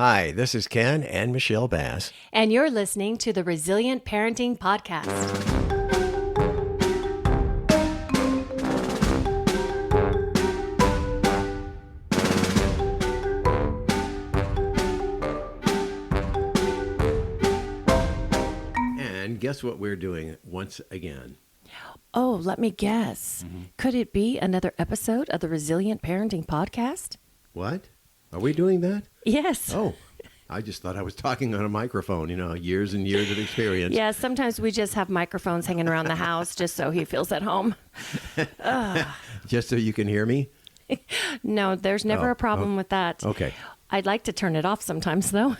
Hi, this is Ken and Michelle Bass. And you're listening to the Resilient Parenting Podcast. And guess what we're doing once again? Oh, let me guess. Could it be another episode of the Resilient Parenting Podcast? What? Are we doing that? Yes. Oh, I just thought I was talking on a microphone, years and years of experience. Yeah, sometimes we just have microphones hanging around the house just so he feels at home. Just so you can hear me? No, there's never a problem with that. Okay. I'd like to turn it off sometimes, though.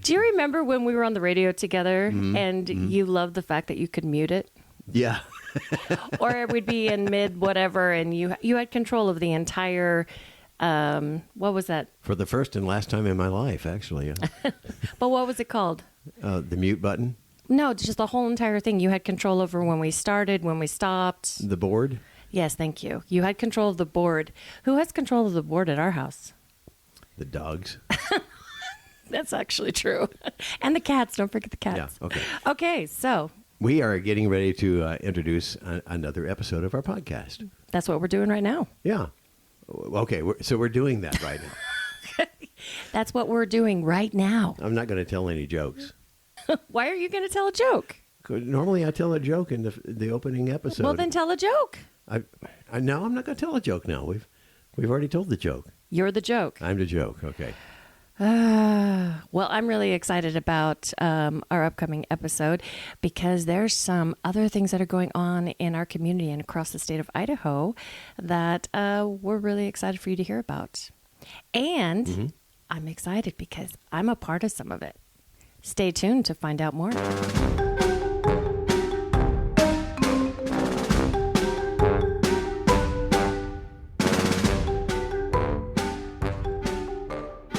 Do you remember when we were on the radio together and you loved the fact that you could mute it? Yeah. Or we'd be in mid whatever and you had control of the entire, what was that? For the first and last time in my life, actually. But what was it called? The mute button? No, just the whole entire thing. You had control over when we started, when we stopped. The board? Yes, thank you. You had control of the board. Who has control of the board at our house? The dogs. That's actually true. And the cats. Don't forget the cats. Yeah, okay. Okay, so We are getting ready to introduce another episode of our podcast. that's what we're doing right now. Yeah. Okay, so we're doing that right now. That's what we're doing right now. I'm not going to tell any jokes. Why are you going to tell a joke? Normally I tell a joke in the opening episode. Well, then tell a joke. No, I'm not going to tell a joke now. We've already told the joke. You're the joke. I'm the joke. Okay. Well, I'm really excited about our upcoming episode because there's some other things that are going on in our community and across the state of Idaho that we're really excited for you to hear about. And I'm excited because I'm a part of some of it. Stay tuned to find out more.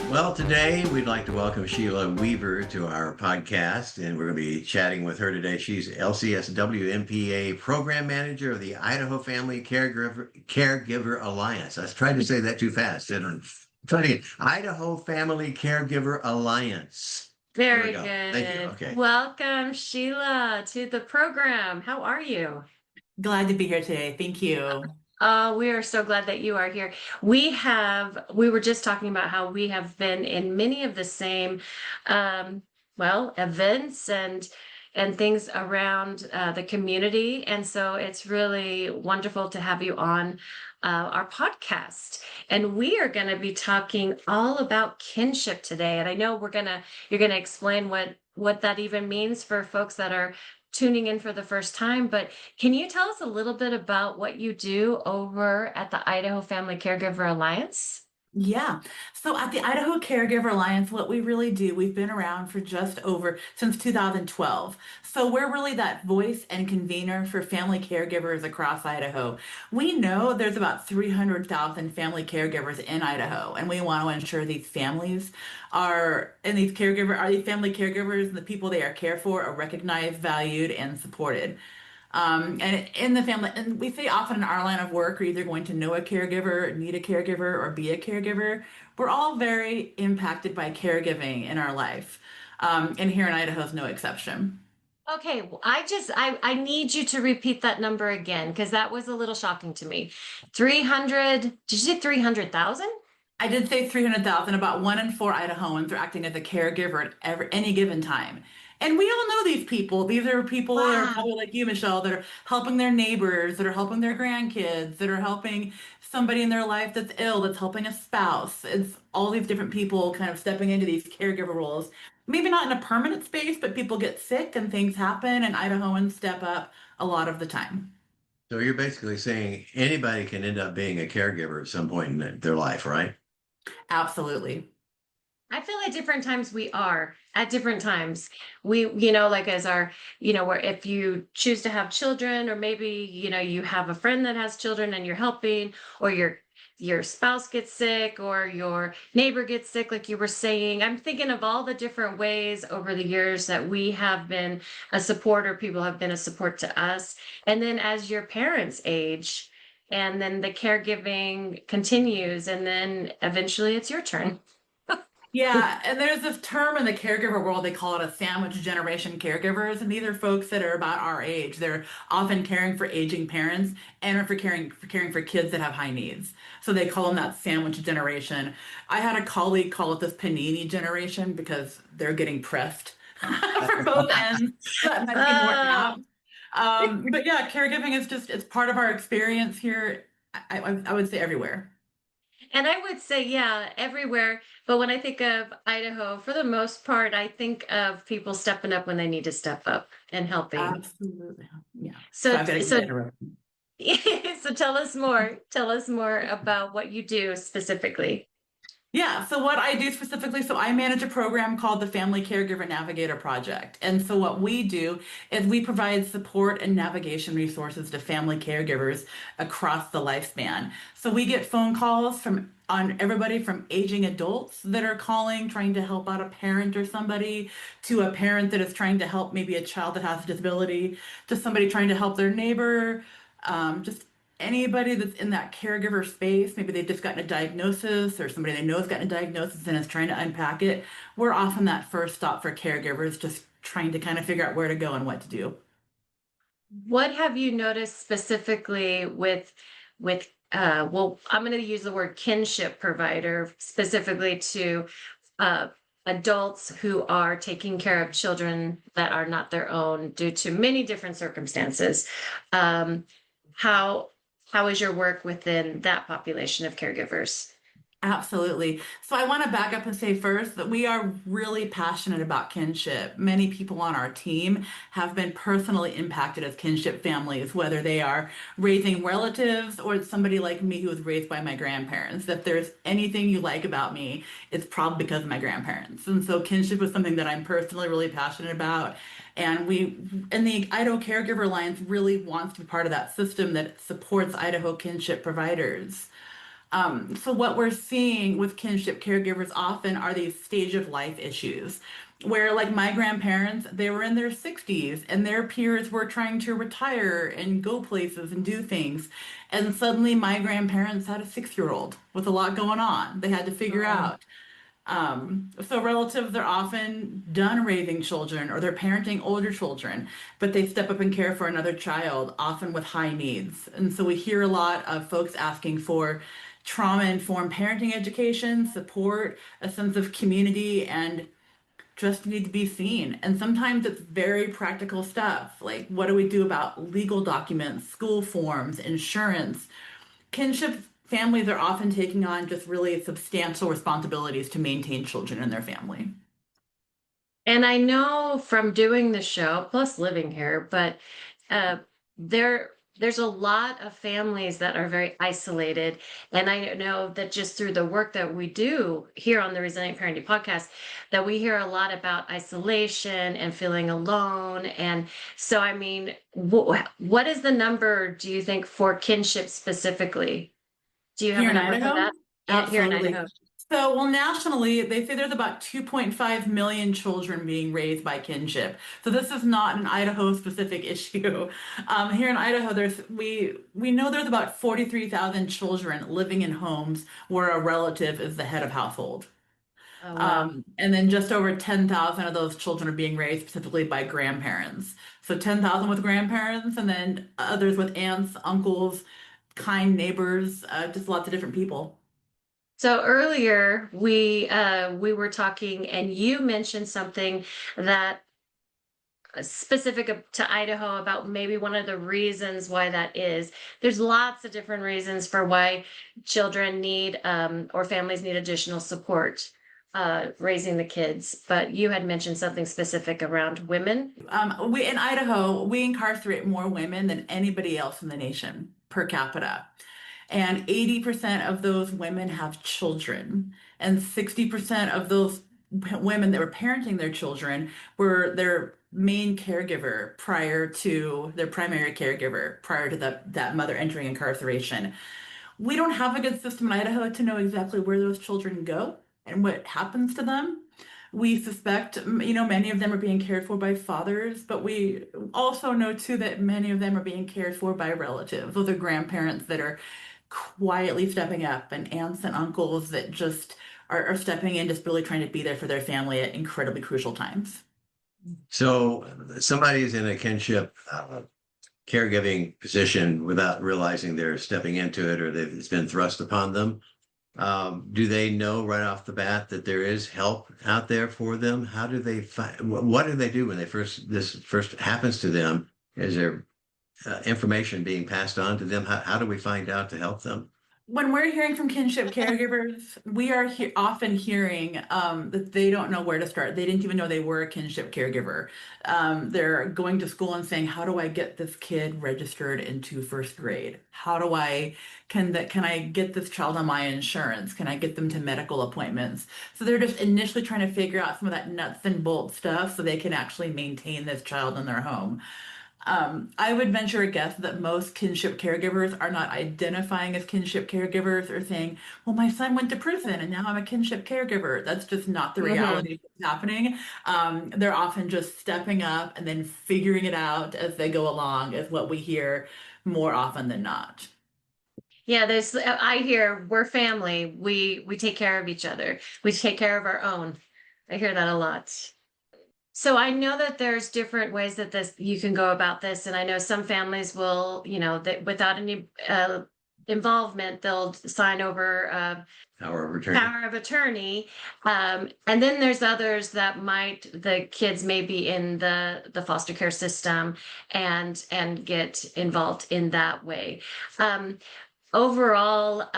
Well, today we'd like to welcome Sheila Weaver to our podcast, and we're going to be chatting with her today. She's LCSW MPA Program Manager of the Idaho Family Caregiver Alliance. I tried to say that too fast, didn't I? Try it again. Idaho Family Caregiver Alliance. Very There we good. go. Thank you. Okay. Welcome, Sheila, to the program. How are you? Glad to be here today. Thank you. We are so glad that you are here. We were just talking about how we have been in many of the same, events and things around the community. And so it's really wonderful to have you on our podcast. And we are going to be talking all about kinship today. And I know you're going to explain what that even means for folks that are tuning in for the first time, but can you tell us a little bit about what you do over at the Idaho Family Caregiver Alliance? Yeah. So at the Idaho Caregiver Alliance, what we really do, we've been around for since 2012. So we're really that voice and convener for family caregivers across Idaho. We know there's about 300,000 family caregivers in Idaho, and we want to ensure these families these family caregivers and the people they care for are recognized, valued, and supported. And in the family, and we say often in our line of work, we're either going to know a caregiver, need a caregiver, or be a caregiver. We're all very impacted by caregiving in our life. And here in Idaho is no exception. Okay, well, I need you to repeat that number again, because that was a little shocking to me. 300, did you say 300,000? I did say 300,000. About 1 in 4 Idahoans are acting as a caregiver at any given time. And we all know these people. These are people that are probably like you, Michelle, that are helping their neighbors, that are helping their grandkids, that are helping somebody in their life that's ill, that's helping a spouse. It's all these different people kind of stepping into these caregiver roles. Maybe not in a permanent space, but people get sick and things happen, and Idahoans step up a lot of the time. So you're basically saying anybody can end up being a caregiver at some point in their life, right? Absolutely. I feel at different times we are at different times. Like as our, where if you choose to have children, or maybe, you have a friend that has children and you're helping, or your spouse gets sick, or your neighbor gets sick, like you were saying. I'm thinking of all the different ways over the years that we have been a support, or people have been a support to us. And then as your parents age, and then the caregiving continues, and then eventually it's your turn. Yeah, and there's this term in the caregiver world, they call it a sandwich generation caregivers, and these are folks that are about our age. They're often caring for aging parents and are for caring for kids that have high needs. So they call them that sandwich generation. I had a colleague call it this panini generation because they're getting pressed for both ends. So that might be more Oh, apt. But yeah, caregiving is just it's part of our experience here. I would say everywhere. and I would say, yeah, everywhere. But when I think of Idaho, for the most part, I think of people stepping up when they need to step up and helping. Absolutely. Yeah. So So, I've got to so, get it. so tell us more. Tell us more about what you do specifically. Yeah, so what I do specifically, so I manage a program called the Family Caregiver Navigator Project. And so what we do is we provide support and navigation resources to family caregivers across the lifespan. So we get phone calls from on everybody from aging adults that are calling, trying to help out a parent or somebody, to a parent that is trying to help maybe a child that has a disability, to somebody trying to help their neighbor, just anybody that's in that caregiver space, maybe they've just gotten a diagnosis or somebody they know has gotten a diagnosis and is trying to unpack it. We're often that first stop for caregivers, just trying to kind of figure out where to go and what to do. What have you noticed specifically well, I'm going to use the word kinship provider specifically to uh, adults who are taking care of children that are not their own due to many different circumstances. Um, how how is your work within that population of caregivers? Absolutely. So I want to back up and say first that we are really passionate about kinship. Many people on our team have been personally impacted as kinship families, whether they are raising relatives or it's somebody like me who was raised by my grandparents. If there's anything you like about me, it's probably because of my grandparents. And so kinship is something that I'm personally really passionate about. And the Idaho Caregiver Alliance really wants to be part of that system that supports Idaho kinship providers. So what we're seeing with kinship caregivers often are these stage of life issues where like my grandparents, they were in their 60s and their peers were trying to retire and go places and do things. And suddenly my grandparents had a 6-year-old with a lot going on. They had to figure Oh. out. So relatives are often done raising children or they're parenting older children, but they step up and care for another child, often with high needs. And so we hear a lot of folks asking for trauma-informed parenting education, support, a sense of community, and just need to be seen. And sometimes it's very practical stuff, like what do we do about legal documents, school forms, insurance, kinship families are often taking on just really substantial responsibilities to maintain children in their family. And I know from doing the show, plus living here, but uh, there's a lot of families that are very isolated. And I know that just through the work that we do here on the Resilient Parenting podcast, that we hear a lot about isolation and feeling alone. And so, I mean, what is the number, do you think, for kinship specifically? Do you have Here a in number for Idaho? that? Here in Absolutely. Idaho. So, well, nationally, they say there's about 2.5 million children being raised by kinship. So this is not an Idaho specific issue. Here in Idaho, we know there's about 43,000 children living in homes where a relative is the head of household. Oh, wow. And then just over 10,000 of those children are being raised specifically by grandparents. So 10,000 with grandparents, and then others with aunts, uncles, kind neighbors, just lots of different people. So earlier we were talking and you mentioned something that specific to Idaho about maybe one of the reasons why that is. There's lots of different reasons for why children need or families need additional support raising the kids, but you had mentioned something specific around women. We in Idaho, we incarcerate more women than anybody else in the nation per capita. And 80% of those women have children. And 60% of those women that were parenting their children were their main caregiver prior to their primary caregiver, prior to that mother entering incarceration. We don't have a good system in Idaho to know exactly where those children go and what happens to them. We suspect, many of them are being cared for by fathers, but we also know too that many of them are being cared for by relatives. Those are grandparents that are quietly stepping up, and aunts and uncles that just are stepping in, just really trying to be there for their family at incredibly crucial times. So somebody's in a kinship caregiving position without realizing they're stepping into it, or it's been thrust upon them. Do they know right off the bat that there is help out there for them? How do they find, what do they do when this first happens to them? Is there information being passed on to them? How do we find out to help them? When we're hearing from kinship caregivers, we are often hearing that they don't know where to start. They didn't even know they were a kinship caregiver. They're going to school and saying, "How do I get this kid registered into first grade? How do can I get this child on my insurance? Can I get them to medical appointments?" So they're just initially trying to figure out some of that nuts and bolts stuff so they can actually maintain this child in their home. I would venture a guess that most kinship caregivers are not identifying as kinship caregivers or saying, "Well, my son went to prison and now I'm a kinship caregiver." That's just not the Mhm. reality that's happening. They're often just stepping up and then figuring it out as they go along, is what we hear more often than not. Yeah, I hear we're family. We take care of each other. We take care of our own. I hear that a lot. So I know that there's different ways that this you can go about this, and I know some families will, that without any involvement, they'll sign over Power of attorney. power of attorney, and then there's others that the kids may be in the foster care system and get involved in that way. Overall,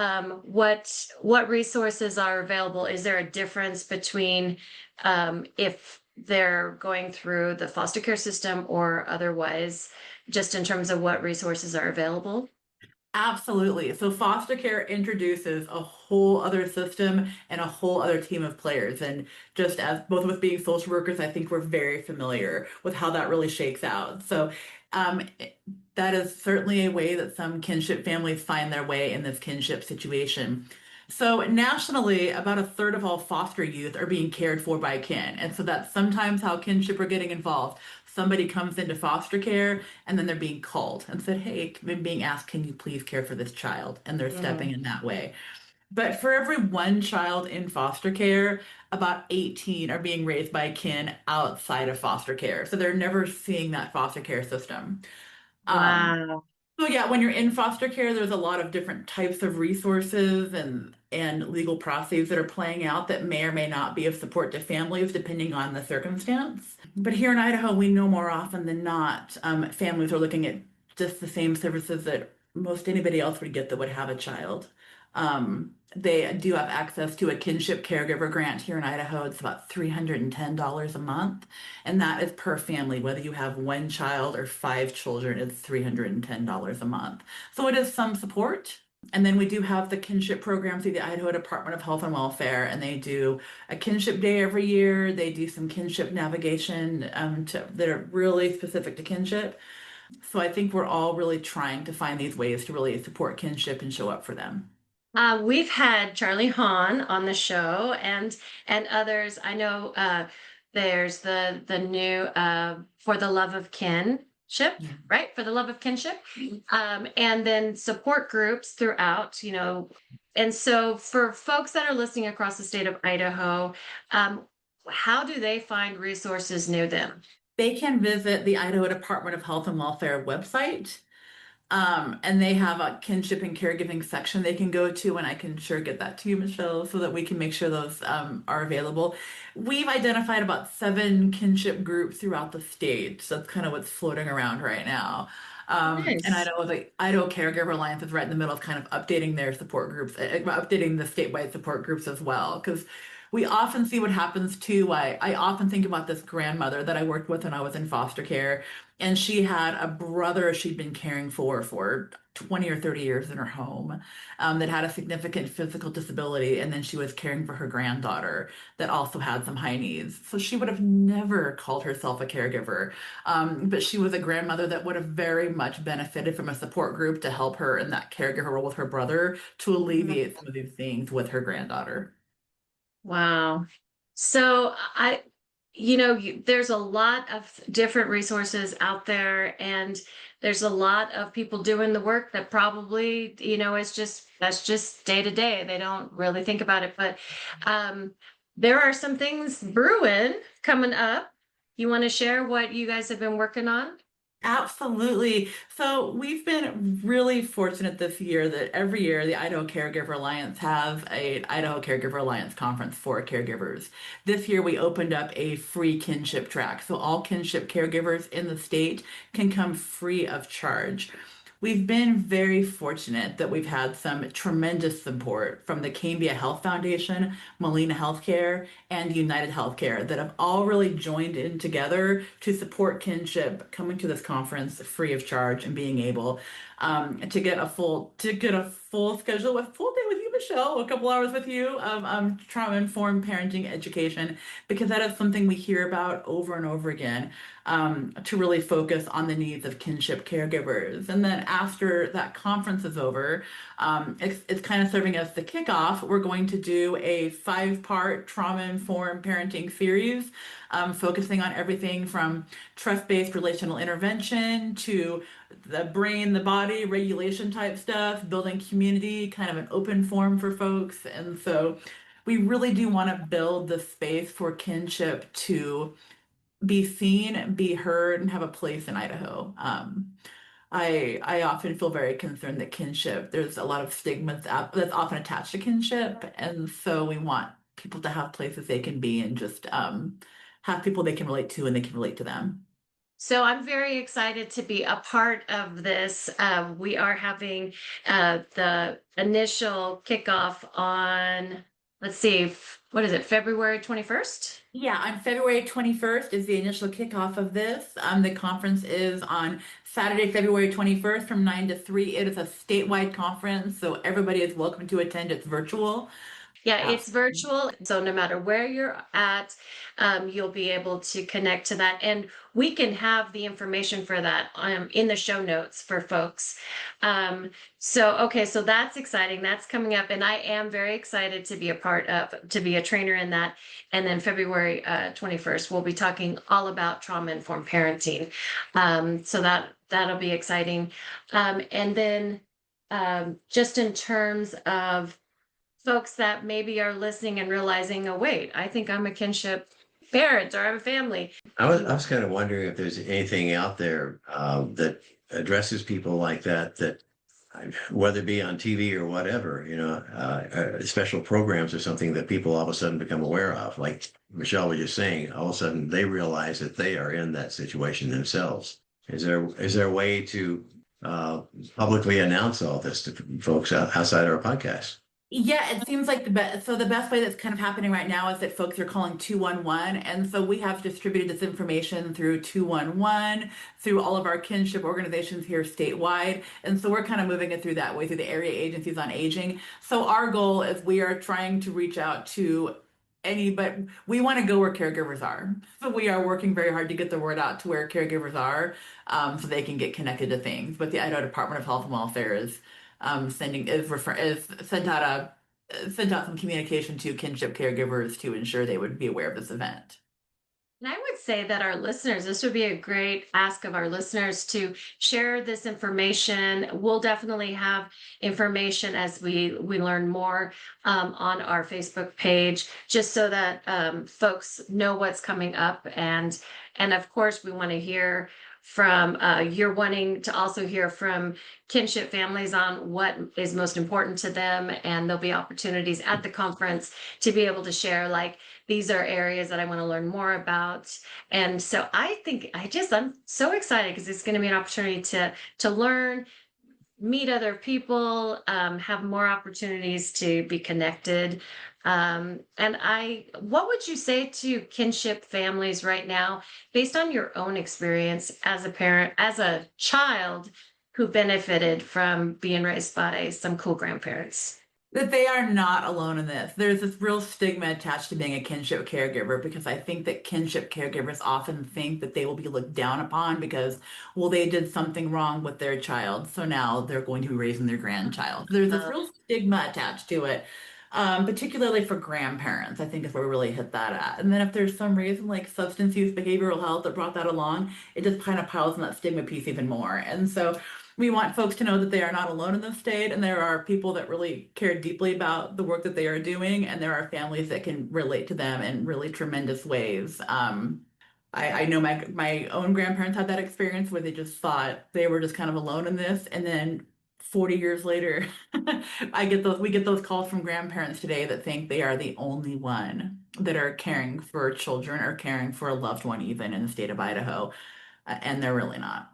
what resources are available? Is there a difference between if they're going through the foster care system or otherwise, just in terms of what resources are available? Absolutely. So foster care introduces a whole other system and a whole other team of players. And just as both of us being social workers, I think we're very familiar with how that really shakes out. So um, it- that is certainly a way that some kinship families find their way in this kinship situation. So nationally, about a third of all foster youth are being cared for by kin. And so that's sometimes how kinship are getting involved. Somebody comes into foster care and then they're being called and said, "Hey," being asked, "Can you please care for this child?" And they're stepping Mhm. in that way. But for every one child in foster care, about 18 are being raised by kin outside of foster care. So they're never seeing that foster care system. Um, Wow. so yeah, when you're in foster care, there's a lot of different types of resources and legal processes that are playing out that may or may not be of support to families depending on the circumstance. But here in Idaho, we know more often than not, families are looking at just the same services that most anybody else would get that would have a child. They do have access to a kinship caregiver grant here in Idaho. It's about $310 a month, and that is per family. Whether you have one child or five children, it's $310 a month. So it is some support. And then we do have the kinship program through the Idaho Department of Health and Welfare, and they do a kinship day every year. They do some kinship navigation that are really specific to kinship. So I think we're all really trying to find these ways to really support kinship and show up for them. We've had Charlie Hahn on the show and others. I know there's the new For the Love of Kinship, Yeah. right? For the Love of Kinship. And then support groups throughout, And so for folks that are listening across the state of Idaho, how do they find resources near them? They can visit the Idaho Department of Health and Welfare website. And they have a kinship and caregiving section they can go to, and I can sure get that to you, Michelle, so that we can make sure those are available. We've identified about 7 kinship groups throughout the state. So that's kind of what's floating around right now. And I Nice. know the Idaho Caregiver Alliance is right in the middle of kind of updating their support groups, updating the statewide support groups as well, because we often see what happens too. I often think about this grandmother that I worked with when I was in foster care, and she had a brother she'd been caring for 20 or 30 years in her home, that had a significant physical disability. And then she was caring for her granddaughter that also had some high needs. So she would have never called herself a caregiver. But she was a grandmother that would have very much benefited from a support group to help her in that caregiver role with her brother to Mhm. alleviate some of these things with her granddaughter. Wow. So there's a lot of different resources out there, and there's a lot of people doing the work that probably, that's just day to day. They don't really think about it, but um, there are some things brewing coming up. You want to share what you guys have been working on? Absolutely. So we've been really fortunate this year that every year the Idaho Caregiver Alliance has a Idaho Caregiver Alliance conference for caregivers. This year we opened up a free kinship track. So all kinship caregivers in the state can come free of charge. We've been very fortunate that we've had some tremendous support from the Cambia Health Foundation, Molina Healthcare, and United Healthcare that have all really joined in together to support kinship coming to this conference free of charge and being able to get a full schedule with full day with you, Michelle, a couple hours with you of trauma-informed parenting education, because that is something we hear about over and over again, to really focus on the needs of kinship caregivers. And then after that conference is over, it's kind of serving as the kickoff. We're going to do a 5-part trauma-informed parenting series, focusing on everything from trust-based relational intervention to the brain, the body regulation type stuff, building community, kind of an open forum for folks. And so we really do want to build the space for kinship to be seen, be heard, and have a place in Idaho. I often feel very concerned that kinship, there's a lot of stigma that's often attached to kinship. And so we want people to have places they can be and just have people they can relate to and they can relate to them. So I'm very excited to be a part of this. We are having the initial kickoff on, let's see, what is it, February 21st? Yeah, on February 21st is the initial kickoff of this. The conference is on Saturday, February 21st from 9 to 3. It is a statewide conference, so everybody is welcome to attend. It's virtual. Yeah, it's virtual. So no matter where you're at, you'll be able to connect to that. And we can have the information for that in the show notes for folks. Okay, so that's exciting. That's coming up. And I am very excited to be to be a trainer in that. And then February 21st, we'll be talking all about trauma-informed parenting. So that'll be exciting. And then just in terms of folks that maybe are listening and realizing, oh, wait, I think I'm a kinship parent or I'm a family. I was kind of wondering if there's anything out there that addresses people like that, whether it be on TV or whatever, special programs or something that people all of a sudden become aware of. Like Michelle was just saying, all of a sudden they realize that they are in that situation themselves. Is there a way to publicly announce all this to folks outside our podcast? Yeah, it seems like the best way that's kind of happening right now is that folks are calling 211. And so we have distributed this information through 211, through all of our kinship organizations here statewide. And so we're kind of moving it through that way, through the area agencies on aging. So our goal is we are trying to reach out to but we want to go where caregivers are. So we are working very hard to get the word out to where caregivers are, so they can get connected to things. But the Idaho Department of Health and Welfare is sent out some communication to kinship caregivers to ensure they would be aware of this event. And I would say that our listeners, this would be a great ask of our listeners to share this information. We'll definitely have information as we learn more on our Facebook page, just so that folks know what's coming up. And of course, we want to hear from you're wanting to also hear from kinship families on what is most important to them, and there'll be opportunities at the conference to be able to share, like, these are areas that I want to learn more about. And so I think I'm so excited because it's going to be an opportunity to learn, meet other people, have more opportunities to be connected. What would you say to kinship families right now, based on your own experience as a parent, as a child who benefited from being raised by some cool grandparents? That they are not alone in this. There's this real stigma attached to being a kinship caregiver, because I think that kinship caregivers often think that they will be looked down upon because, well, they did something wrong with their child, so now they're going to be raising their grandchild. There's this real stigma attached to it. particularly for grandparents, I think is where we really hit that at. And then if there's some reason like substance use, behavioral health that brought that along, it just kind of piles on that stigma piece even more. And so we want folks to know that they are not alone in this state, and there are people that really care deeply about the work that they are doing, and there are families that can relate to them in really tremendous ways. I know my own grandparents had that experience where they just thought they were just kind of alone in this, and then 40 years later, we get those calls from grandparents today that think they are the only one that are caring for children or caring for a loved one, even in the state of Idaho, and they're really not.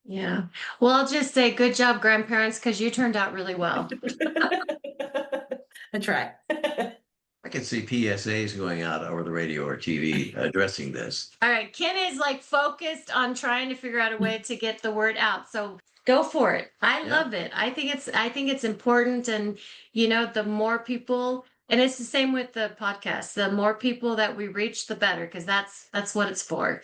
Yeah. Well, I'll just say good job, grandparents, because you turned out really well. I try. I can see PSAs going out over the radio or TV addressing this. All right. Ken is like focused on trying to figure out a way to get the word out. So go for it. I love it. I think it's important. And the more people, and it's the same with the podcast, the more people that we reach, the better, because that's what it's for.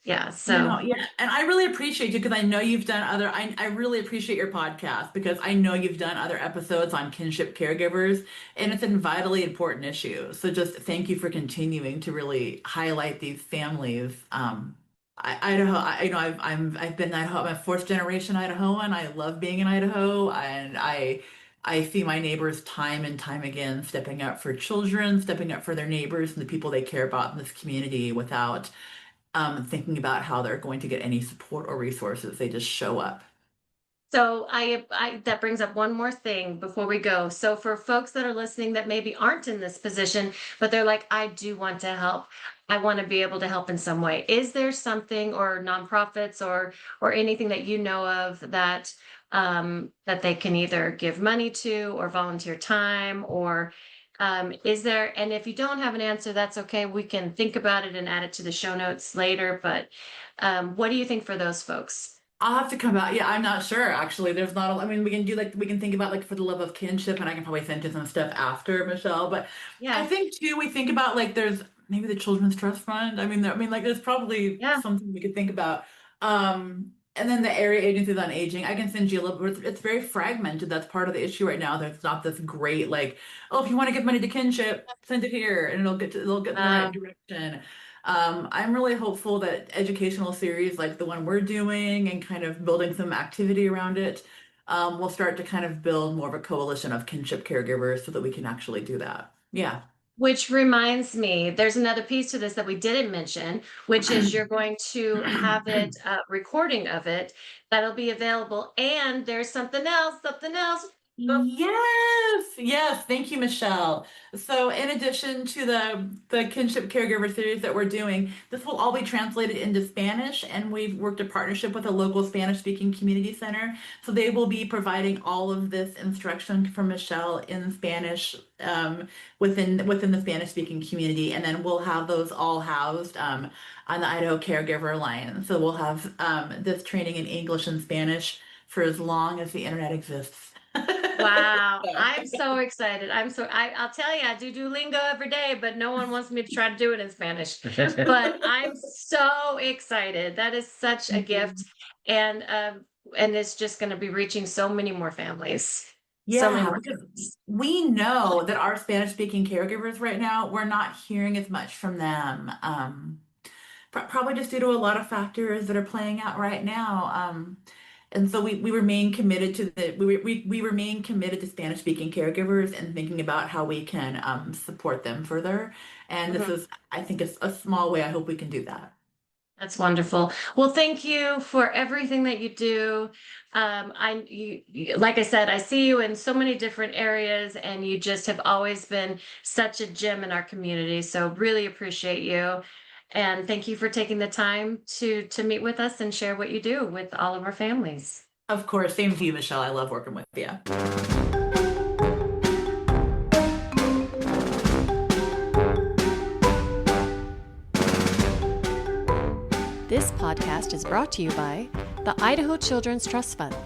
Yeah. So Yeah, and I really appreciate you because I know you've done other. I really appreciate your podcast because I know you've done other episodes on kinship caregivers, and it's a vitally important issue. So just thank you for continuing to really highlight these families. Idaho, I've been in Idaho. I'm a fourth generation Idahoan. I love being in Idaho, and I see my neighbors time and time again stepping up for children, stepping up for their neighbors and the people they care about in this community without thinking about how they're going to get any support or resources. They just show up. So I that brings up one more thing before we go. So for folks that are listening that maybe aren't in this position, but they're like, I do want to help. I want to be able to help in some way. Is there something or nonprofits or anything that you know of that that they can either give money to or volunteer time or is there, and if you don't have an answer, that's okay. We can think about it and add it to the show notes later. But what do you think for those folks? I'll have to come out. Yeah, I'm not sure actually. There's not a, I mean, we can think about like for the love of kinship, and I can probably send you some stuff after, Michelle. But I Yeah. think too, we think about like there's maybe the Children's Trust Fund. like there's probably Yeah. something we could think about. And then the area agencies on aging, I can send you a little bit. It's very fragmented. That's part of the issue right now. There's not this great like, oh, if you want to give money to kinship, send it here, and it'll get in the right direction. I'm really hopeful that educational series like the one we're doing and kind of building some activity around it will start to kind of build more of a coalition of kinship caregivers so that we can actually do that. Yeah. Which reminds me, there's another piece to this that we didn't mention, which is you're going to have it, recording of it that'll be available. And there's something else. Yes. Thank you, Michelle. So, in addition to the kinship caregiver series that we're doing, this will all be translated into Spanish, and we've worked a partnership with a local Spanish-speaking community center. So they will be providing all of this instruction from Michelle in Spanish within the Spanish-speaking community, and then we'll have those all housed on the Idaho Caregiver Alliance. So we'll have this training in English and Spanish for as long as the internet exists. Wow. So, I'm so excited. I'll tell you, I do Duolingo every day, but no one wants me to try to do it in Spanish. But I'm so excited. That is such a gift. And it's just going to be reaching so many more families. So many yeah, more because families. we know that our Spanish-speaking caregivers right now, we're not hearing as much from them. Probably just due to a lot of factors that are playing out right now. And so we remain committed to we remain committed to Spanish speaking caregivers and thinking about how we can support them further. And this Mhm. is, I think, it's a small way. I hope we can do that. That's wonderful. Well, thank you for everything that you do. Like I said, I see you in so many different areas, and you just have always been such a gem in our community. So really appreciate you. And thank you for taking the time to meet with us and share what you do with all of our families. Of course, same to you, Michelle. I love working with you. This podcast is brought to you by the Idaho Children's Trust Fund.